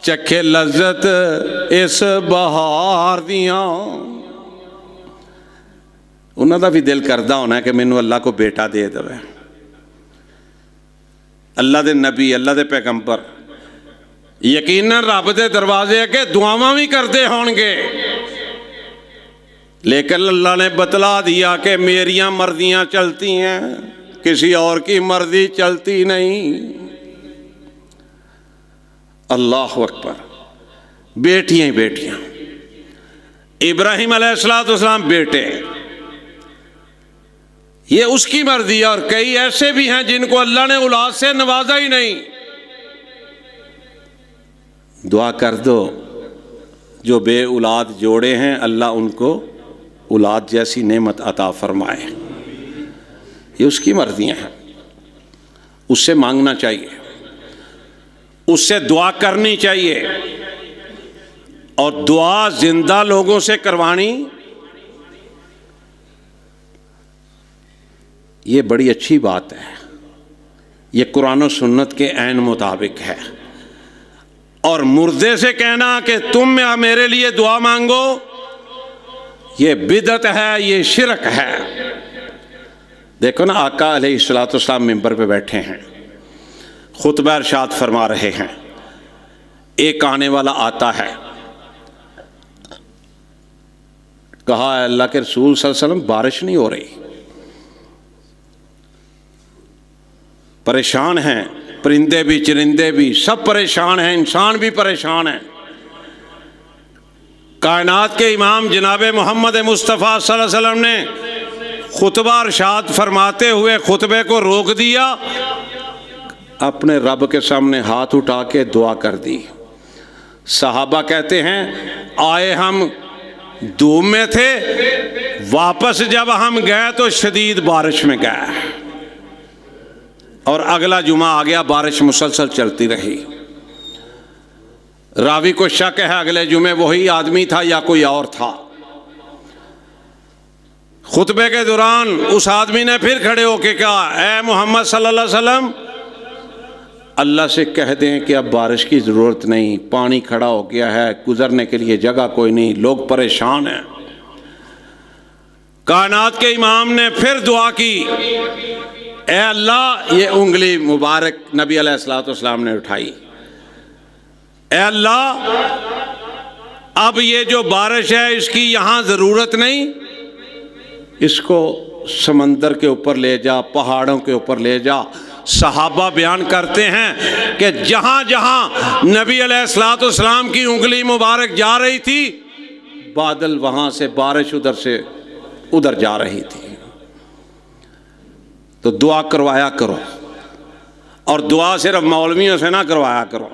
چکھے لذت اس بہار دیاں. انہوں دا بھی دل کردہ ہونا ہے کہ مینوں اللہ کو بیٹا دے دے. اللہ دے نبی، اللہ دے پیغمبر یقیناً رب دے دروازے کے دعاواں بھی کرتے ہون گے، لیکن اللہ نے بتلا دیا کہ میریاں مرضیاں چلتی ہیں، کسی اور کی مرضی چلتی نہیں. اللہ اکبر. بیٹیاں ہی بیٹیاں. ابراہیم علیہ السلام بیٹے، یہ اس کی مرضی ہے. اور کئی ایسے بھی ہیں جن کو اللہ نے اولاد سے نوازا ہی نہیں. دعا کر دو، جو بے اولاد جوڑے ہیں اللہ ان کو اولاد جیسی نعمت عطا فرمائے. یہ اس کی مرضیاں ہیں، اس سے مانگنا چاہیے، اس سے دعا کرنی چاہیے. اور دعا زندہ لوگوں سے کروانی یہ بڑی اچھی بات ہے. یہ قرآن و سنت کے عین مطابق ہے. اور مردے سے کہنا کہ تم میرے لیے دعا مانگو، یہ بدعت ہے، یہ شرک ہے. دیکھو نا، آقا علیہ السلام منبر پہ بیٹھے ہیں، خطبہ ارشاد فرما رہے ہیں. ایک آنے والا آتا ہے، کہا اے اللہ کے رسول صلی اللہ علیہ وسلم بارش نہیں ہو رہی، پریشان ہیں، پرندے بھی چرندے بھی سب پریشان ہیں، انسان بھی پریشان ہیں. کائنات کے امام جناب محمد مصطفیٰ صلی اللہ علیہ وسلم نے خطبہ ارشاد فرماتے ہوئے خطبے کو روک دیا، اپنے رب کے سامنے ہاتھ اٹھا کے دعا کر دی. صحابہ کہتے ہیں آئے ہم دھوپ میں تھے، واپس جب ہم گئے تو شدید بارش میں گئے، اور اگلا جمعہ آ گیا، بارش مسلسل چلتی رہی. راوی کو شک ہے اگلے جمعے وہی آدمی تھا یا کوئی اور تھا. خطبے کے دوران اس آدمی نے پھر کھڑے ہو کے کہا اے محمد صلی اللہ علیہ وسلم، اللہ سے کہہ دیں کہ اب بارش کی ضرورت نہیں، پانی کھڑا ہو گیا ہے، گزرنے کے لیے جگہ کوئی نہیں، لوگ پریشان ہیں. کائنات کے امام نے پھر دعا کی، اے اللہ، یہ انگلی مبارک نبی علیہ السلام نے اٹھائی، اے اللہ اب یہ جو بارش ہے اس کی یہاں ضرورت نہیں، اس کو سمندر کے اوپر لے جا، پہاڑوں کے اوپر لے جا. صحابہ بیان کرتے ہیں کہ جہاں جہاں نبی علیہ السلام کی انگلی مبارک جا رہی تھی، بادل وہاں سے، بارش ادھر سے ادھر جا رہی تھی. تو دعا کروایا کرو، اور دعا صرف مولویوں سے نہ کروایا کرو.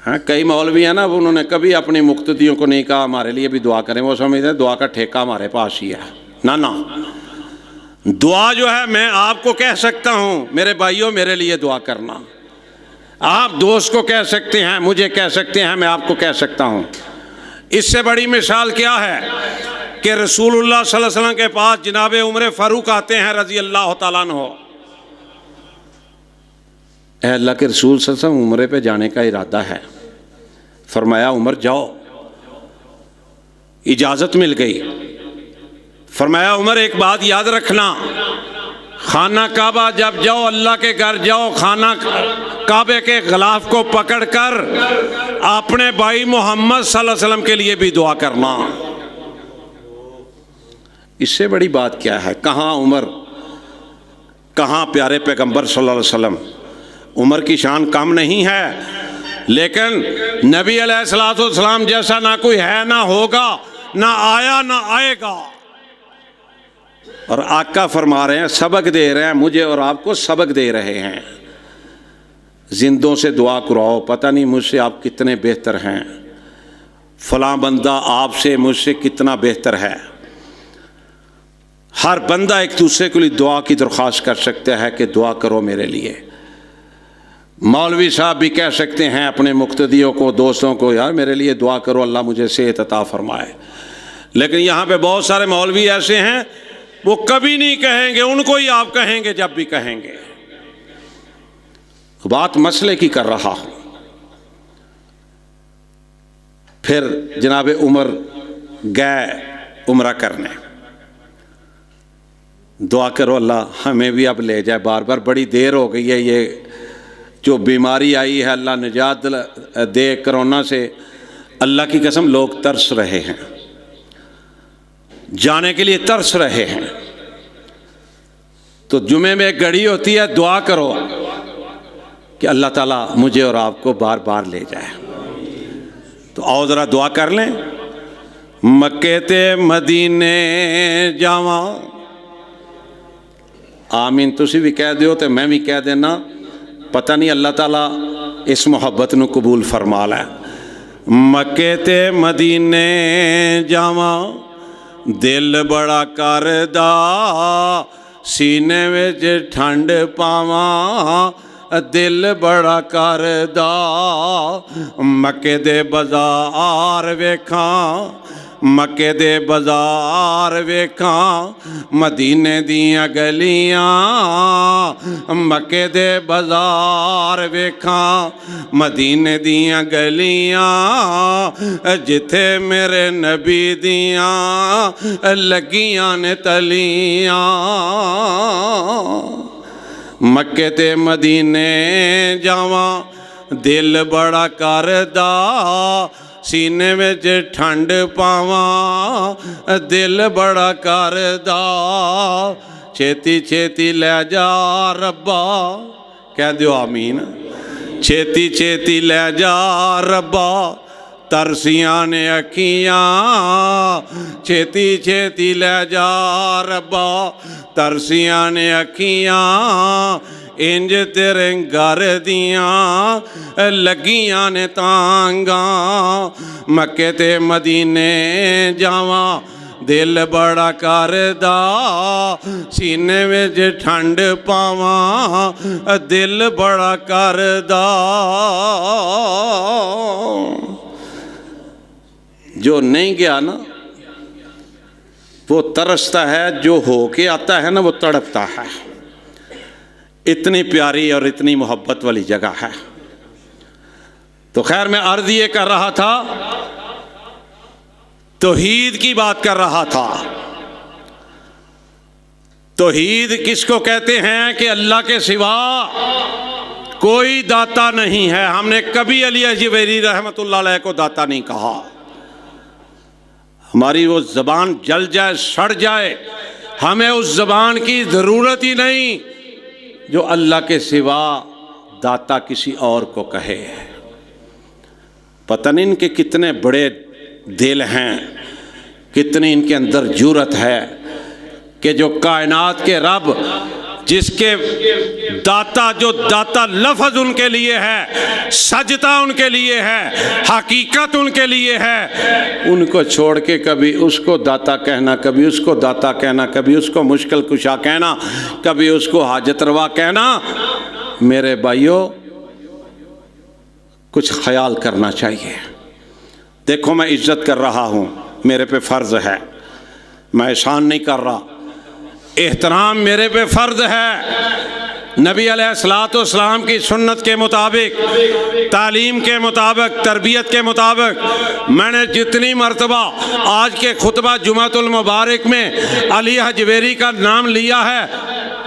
ہاں، کئی مولوی ہیں نا، انہوں نے کبھی اپنی مقتدیوں کو نہیں کہا ہمارے لیے بھی دعا کریں، وہ سمجھتے ہیں دعا کا ٹھیکہ ہمارے پاس ہی ہے. نہ دعا جو ہے میں آپ کو کہہ سکتا ہوں میرے بھائیوں میرے لیے دعا کرنا. آپ دوست کو کہہ سکتے ہیں، مجھے کہہ سکتے ہیں، میں آپ کو کہہ سکتا ہوں. اس سے بڑی مثال کیا ہے کہ رسول اللہ صلی اللہ علیہ وسلم کے پاس جناب عمر فاروق آتے ہیں رضی اللہ تعالیٰ عنہ. اے اللہ کے رسول صلی اللہ علیہ وسلم، عمرے پہ جانے کا ارادہ ہے. فرمایا عمر جاؤ. اجازت مل گئی. فرمایا عمر ایک بات یاد رکھنا، خانہ کعبہ جب جاؤ، اللہ کے گھر جاؤ، خانہ کعبے کے غلاف کو پکڑ کر اپنے بھائی محمد صلی اللہ علیہ وسلم کے لیے بھی دعا کرنا. اس سے بڑی بات کیا ہے؟ کہاں عمر، کہاں پیارے پیغمبر صلی اللہ علیہ وسلم. عمر کی شان کم نہیں ہے، لیکن نبی علیہ السلام جیسا نہ کوئی ہے، نہ ہوگا، نہ آیا، نہ آئے گا. اور آقا فرما رہے ہیں، سبق دے رہے ہیں مجھے اور آپ کو، سبق دے رہے ہیں. زندوں سے دعا کراؤ، پتہ نہیں مجھ سے آپ کتنے بہتر ہیں، فلاں بندہ آپ سے مجھ سے کتنا بہتر ہے. ہر بندہ ایک دوسرے کے لیے دعا کی درخواست کر سکتا ہے کہ دعا کرو میرے لیے. مولوی صاحب بھی کہہ سکتے ہیں اپنے مقتدیوں کو، دوستوں کو، یار میرے لیے دعا کرو، اللہ مجھے صحت عطا فرمائے. لیکن یہاں پہ بہت سارے مولوی ایسے ہیں وہ کبھی نہیں کہیں گے، ان کو ہی آپ کہیں گے جب بھی کہیں گے. بات مسئلے کی کر رہا ہوں. پھر جناب عمر گئے عمرہ کرنے. دعا کرو اللہ ہمیں بھی اب لے جائے، بار بار بڑی دیر ہو گئی ہے، یہ جو بیماری آئی ہے اللہ نجات دے کرونا سے. اللہ کی قسم لوگ ترس رہے ہیں، جانے کے لیے ترس رہے ہیں. تو جمعے میں ایک گھڑی ہوتی ہے، دعا کرو کہ اللہ تعالیٰ مجھے اور آپ کو بار بار لے جائے. تو آؤ ذرا دعا کر لیں. مکے تے مدینے جاواں، آمین تسی بھی کہہ دیو تے میں بھی کہہ دینا، پتہ نہیں اللہ تعالیٰ اس محبت نو قبول فرما لے. مکے تے مدینے جاواں دل بڑا کردا، سینے وچ ٹھنڈ پاواں دل بڑا کردا. مکے دے بازار ویکھاں، مکے دے بازار ویکھاں، مدینے دیاں گلیاں. مکے دے بازار ویکھاں، مدینے دیاں گلیاں، جتھے میرے نبی دیاں لگیاں نے تلیاں. مکے تے مدینے جاواں دل بڑا کردا، سینے وچ ٹھنڈ پاواں دل بڑا کردا. چھیتی چھیتی لے جا ربا، کہہ دیو آمین. چھیتی چھیتی لے جا ربا، ترسیاں نے اکھیاں. چھیتی چھیتی لے جا ربا، ترسیاں نے اکھیاں. انج تیرے گھر دیاں لگیاں نے تانگاں. مکے تے مدینے جاواں دل بڑا کردا، سینے وچ ٹھنڈ پاواں دل بڑا کردا. جو نہیں گیا نا وہ ترستا ہے، جو ہو کے آتا ہے نا وہ تڑپتا ہے. اتنی پیاری اور اتنی محبت والی جگہ ہے. تو خیر میں عرض یہ کر رہا تھا، توحید کی بات کر رہا تھا. توحید کس کو کہتے ہیں کہ اللہ کے سوا کوئی داتا نہیں ہے. ہم نے کبھی علی حجویری رحمۃ اللہ علیہ کو داتا نہیں کہا. ہماری وہ زبان جل جائے سڑ جائے، ہمیں اس زبان کی ضرورت ہی نہیں جو اللہ کے سوا داتا کسی اور کو کہے. پتہ نہیں ان کے کتنے بڑے دل ہیں، کتنی ان کے اندر جرأت ہے کہ جو کائنات کے رب، جس کے داتا، جو داتا لفظ ان کے لیے ہے، سجدہ ان کے لیے ہے، حقیقت ان کے لیے ہے، ان کو چھوڑ کے کبھی اس کو داتا کہنا، کبھی اس کو داتا کہنا، کبھی اس کو مشکل کشا کہنا، کبھی اس کو حاجت روا کہنا. میرے بھائیوں کچھ خیال کرنا چاہیے. دیکھو میں عزت کر رہا ہوں، میرے پہ فرض ہے، میں احسان نہیں کر رہا، احترام میرے پہ فرض ہے. نبی علیہ السلام کی سنت کے مطابق، تعلیم کے مطابق، تربیت کے مطابق میں نے جتنی مرتبہ آج کے خطبہ جمعۃ المبارک میں علی حجویری کا نام لیا ہے،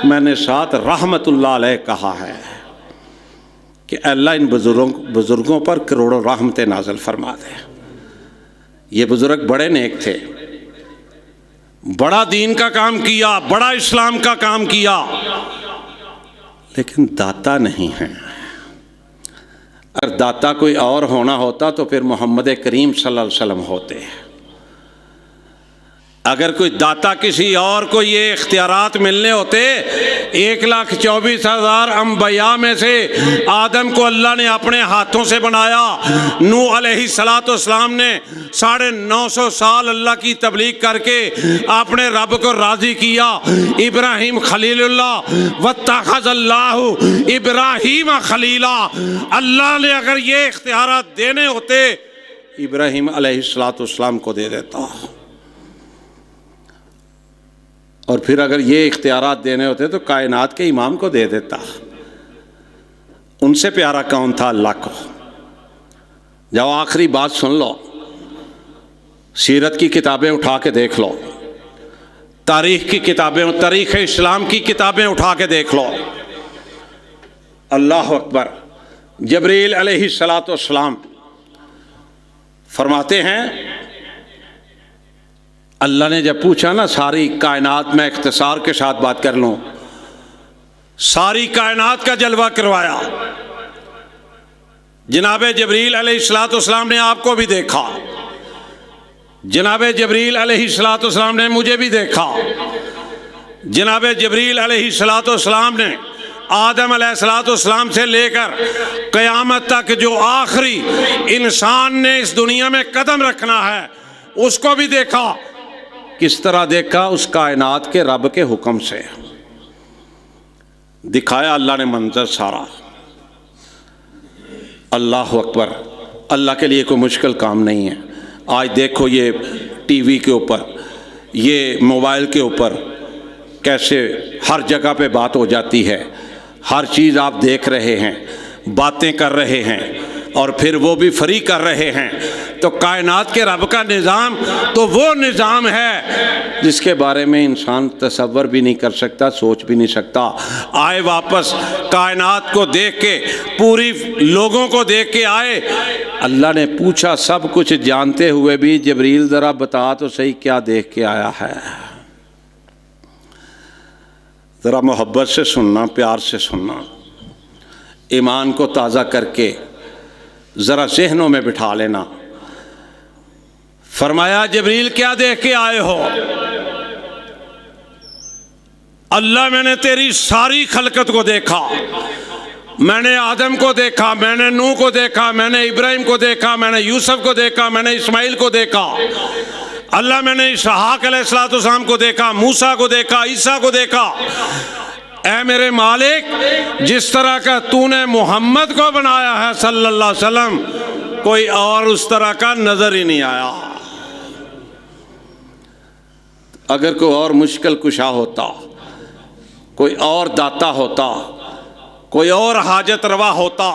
میں نے ساتھ رحمت اللہ علیہ کہا ہے کہ اللہ ان بزرگوں پر کروڑوں رحمتیں نازل فرما دے. یہ بزرگ بڑے نیک تھے، بڑا دین کا کام کیا، بڑا اسلام کا کام کیا، لیکن داتا نہیں ہیں. اگر داتا کوئی اور ہونا ہوتا تو پھر محمد کریم صلی اللہ علیہ وسلم ہوتے. اگر کوئی داتا کسی اور کو یہ اختیارات ملنے ہوتے، 1,24,000 انبیاء میں سے آدم کو اللہ نے اپنے ہاتھوں سے بنایا، نوح علیہ السلام نے 950 سال اللہ کی تبلیغ کر کے اپنے رب کو راضی کیا، ابراہیم خلیل اللہ، واتخذ اللہ ابراہیم خلیلا. اللہ نے اگر یہ اختیارات دینے ہوتے ابراہیم علیہ السلام کو دے دیتا، اور پھر اگر یہ اختیارات دینے ہوتے تو کائنات کے امام کو دے دیتا. ان سے پیارا کون تھا اللہ کو. جب آخری بات سن لو، سیرت کی کتابیں اٹھا کے دیکھ لو، تاریخ کی کتابیں، تاریخ اسلام کی کتابیں اٹھا کے دیکھ لو۔ اللہ اکبر۔ جبریل علیہ السلام فرماتے ہیں، اللہ نے جب پوچھا نا ساری کائنات، میں اختصار کے ساتھ بات کر لوں، ساری کائنات کا جلوہ کروایا، جناب جبریل علیہ السلام نے آپ کو بھی دیکھا، جناب جبریل علیہ السلام نے مجھے بھی دیکھا، جناب جبریل علیہ السلام نے آدم علیہ السلام سے لے کر قیامت تک جو آخری انسان نے اس دنیا میں قدم رکھنا ہے اس کو بھی دیکھا۔ کس طرح دیکھا؟ اس کائنات کے رب کے حکم سے دکھایا اللہ نے منظر سارا۔ اللہ اکبر۔ اللہ کے لیے کوئی مشکل کام نہیں ہے۔ آج دیکھو یہ ٹی وی کے اوپر، یہ موبائل کے اوپر کیسے ہر جگہ پہ بات ہو جاتی ہے، ہر چیز آپ دیکھ رہے ہیں، باتیں کر رہے ہیں، اور پھر وہ بھی فری کر رہے ہیں۔ تو کائنات کے رب کا نظام تو وہ نظام ہے جس کے بارے میں انسان تصور بھی نہیں کر سکتا، سوچ بھی نہیں سکتا۔ آئے واپس کائنات کو دیکھ کے، پوری لوگوں کو دیکھ کے آئے۔ اللہ نے پوچھا سب کچھ جانتے ہوئے بھی، جبریل ذرا بتا تو صحیح کیا دیکھ کے آیا ہے۔ ذرا محبت سے سننا، پیار سے سننا، ایمان کو تازہ کر کے ذرا ذہنوں میں بٹھا لینا۔ فرمایا جبریل کیا دیکھ کے آئے ہو؟ اللہ میں نے تیری ساری خلقت کو دیکھا، میں نے آدم کو دیکھا، میں نے نوح کو دیکھا، میں نے ابراہیم کو دیکھا، میں نے یوسف کو دیکھا، میں نے اسماعیل کو دیکھا، اللہ میں نے اسحاق علیہ السلام کو دیکھا، موسیٰ کو دیکھا، عیسیٰ کو دیکھا۔ اے میرے مالک، جس طرح کا تو نے محمد کو بنایا ہے صلی اللہ علیہ وسلم، کوئی اور اس طرح کا نظر ہی نہیں آیا۔ اگر کوئی اور مشکل کشا ہوتا، کوئی اور داتا ہوتا، کوئی اور حاجت روا ہوتا،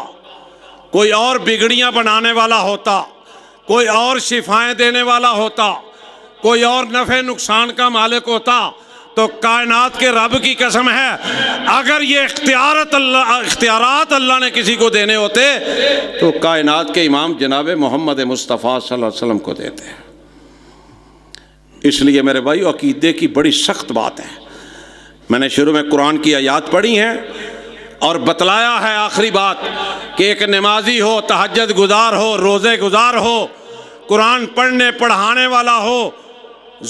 کوئی اور بگڑیاں بنانے والا ہوتا، کوئی اور شفائیں دینے والا ہوتا، کوئی اور نفع نقصان کا مالک ہوتا، تو کائنات کے رب کی قسم ہے اگر یہ اختیارات اللہ نے کسی کو دینے ہوتے تو کائنات کے امام جناب محمد مصطفیٰ صلی اللہ علیہ وسلم کو دیتے ہیں۔ اس لیے میرے بھائی عقیدے کی بڑی سخت بات ہے۔ میں نے شروع میں قرآن کی آیات پڑھی ہیں اور بتلایا ہے آخری بات کہ ایک نمازی ہو، تہجد گزار ہو، روزے گزار ہو، قرآن پڑھنے پڑھانے والا ہو،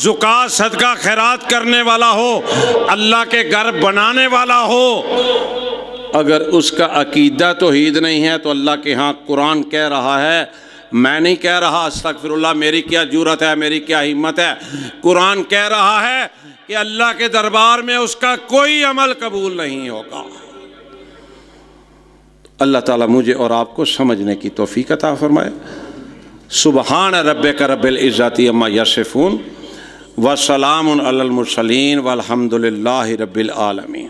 زکوٰۃ صدقہ خیرات کرنے والا ہو، اللہ کے گھر بنانے والا ہو، اگر اس کا عقیدہ توحید نہیں ہے تو اللہ کے ہاں قرآن کہہ رہا ہے، میں نہیں کہہ رہا، استغفر اللہ، میری کیا جرأت ہے، میری کیا ہمت ہے، قرآن کہہ رہا ہے کہ اللہ کے دربار میں اس کا کوئی عمل قبول نہیں ہوگا۔ اللہ تعالیٰ مجھے اور آپ کو سمجھنے کی توفیق عطا فرمائے۔ سبحان ربک رب العزت عما یصفون وسلام علی المرسلین والحمد للہ رب العالمین۔